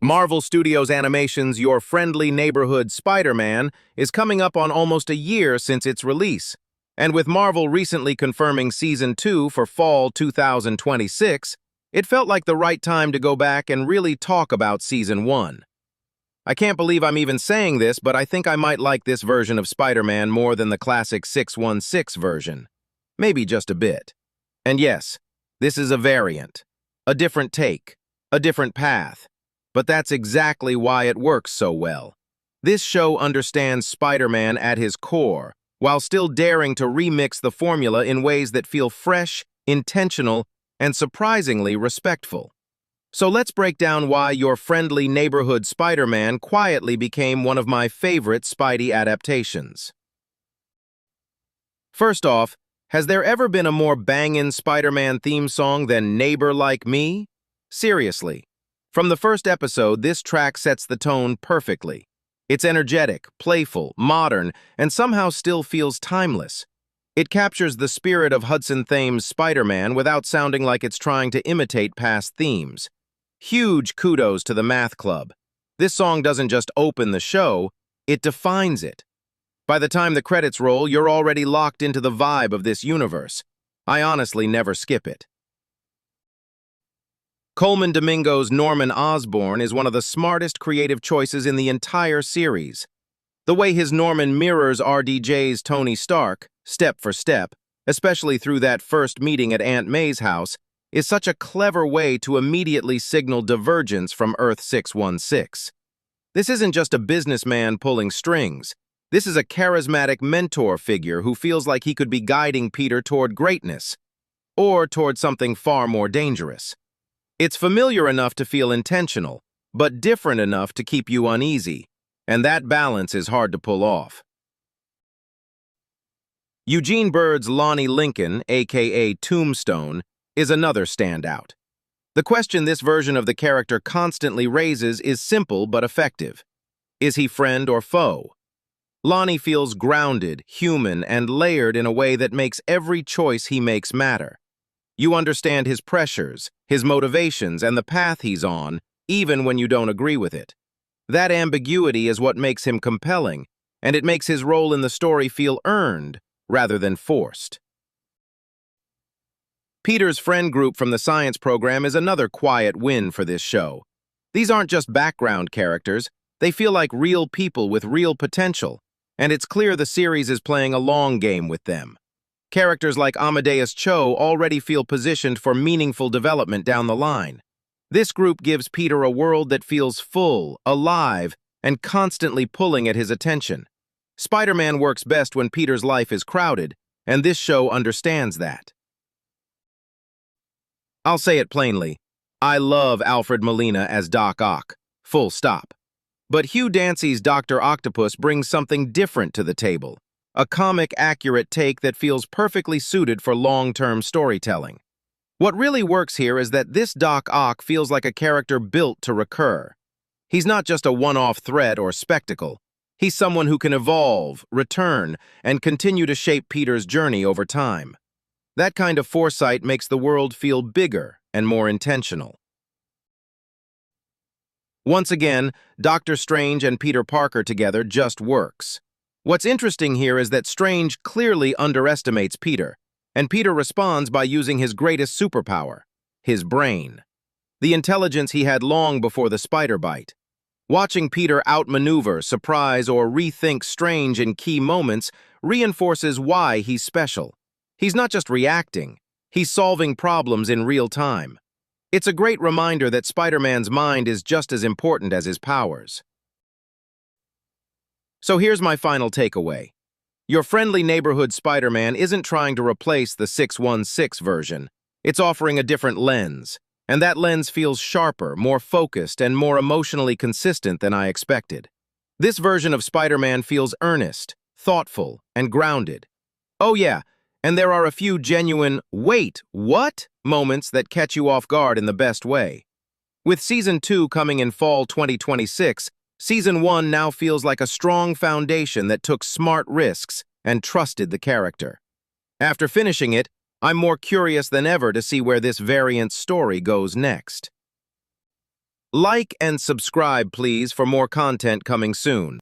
Marvel Studios Animation's Your Friendly Neighborhood Spider-Man is coming up on almost a year since its release, and with Marvel recently confirming Season 2 for fall 2026, it felt like the right time to go back and really talk about Season 1. I can't believe I'm even saying this, but I think I might like this version of Spider-Man more than the classic 616 version. Maybe just a bit. And yes, this is a variant, a different take, a different path. But that's exactly why it works so well. This show understands Spider-Man at his core, while still daring to remix the formula in ways that feel fresh, intentional, and surprisingly respectful. So let's break down why Your Friendly Neighborhood Spider-Man quietly became one of my favorite Spidey adaptations. First off, has there ever been a more bangin' Spider-Man theme song than Neighbor Like Me? Seriously. From the first episode, this track sets the tone perfectly. It's energetic, playful, modern, and somehow still feels timeless. It captures the spirit of Hudson Thames' Spider-Man without sounding like it's trying to imitate past themes. Huge kudos to the Math Club. This song doesn't just open the show, it defines it. By the time the credits roll, you're already locked into the vibe of this universe. I honestly never skip it. Coleman Domingo's Norman Osborn is one of the smartest creative choices in the entire series. The way his Norman mirrors RDJ's Tony Stark, step for step, especially through that first meeting at Aunt May's house, is such a clever way to immediately signal divergence from Earth 616. This isn't just a businessman pulling strings. This is a charismatic mentor figure who feels like he could be guiding Peter toward greatness, or toward something far more dangerous. It's familiar enough to feel intentional, but different enough to keep you uneasy, and that balance is hard to pull off. Eugene Bird's Lonnie Lincoln, aka Tombstone, is another standout. The question this version of the character constantly raises is simple but effective. Is he friend or foe? Lonnie feels grounded, human, and layered in a way that makes every choice he makes matter. You understand his pressures, his motivations, and the path he's on, even when you don't agree with it. That ambiguity is what makes him compelling, and it makes his role in the story feel earned, rather than forced. Peter's friend group from the science program is another quiet win for this show. These aren't just background characters, they feel like real people with real potential, and it's clear the series is playing a long game with them. Characters like Amadeus Cho already feel positioned for meaningful development down the line. This group gives Peter a world that feels full, alive, and constantly pulling at his attention. Spider-Man works best when Peter's life is crowded, and this show understands that. I'll say it plainly, I love Alfred Molina as Doc Ock, full stop. But Hugh Dancy's Dr. Octopus brings something different to the table. A comic-accurate take that feels perfectly suited for long-term storytelling. What really works here is that this Doc Ock feels like a character built to recur. He's not just a one-off threat or spectacle. He's someone who can evolve, return, and continue to shape Peter's journey over time. That kind of foresight makes the world feel bigger and more intentional. Once again, Doctor Strange and Peter Parker together just works. What's interesting here is that Strange clearly underestimates Peter, and Peter responds by using his greatest superpower, his brain. The intelligence he had long before the spider bite. Watching Peter outmaneuver, surprise, or rethink Strange in key moments reinforces why he's special. He's not just reacting, he's solving problems in real time. It's a great reminder that Spider-Man's mind is just as important as his powers. So here's my final takeaway. Your Friendly Neighborhood Spider-Man isn't trying to replace the 616 version. It's offering a different lens, and that lens feels sharper, more focused, and more emotionally consistent than I expected. This version of Spider-Man feels earnest, thoughtful, and grounded. Oh yeah, and there are a few genuine, wait, what? Moments that catch you off guard in the best way. With Season 2 coming in fall 2026, Season 1 now feels like a strong foundation that took smart risks and trusted the character. After finishing it, I'm more curious than ever to see where this variant story goes next. Like and subscribe, please, for more content coming soon.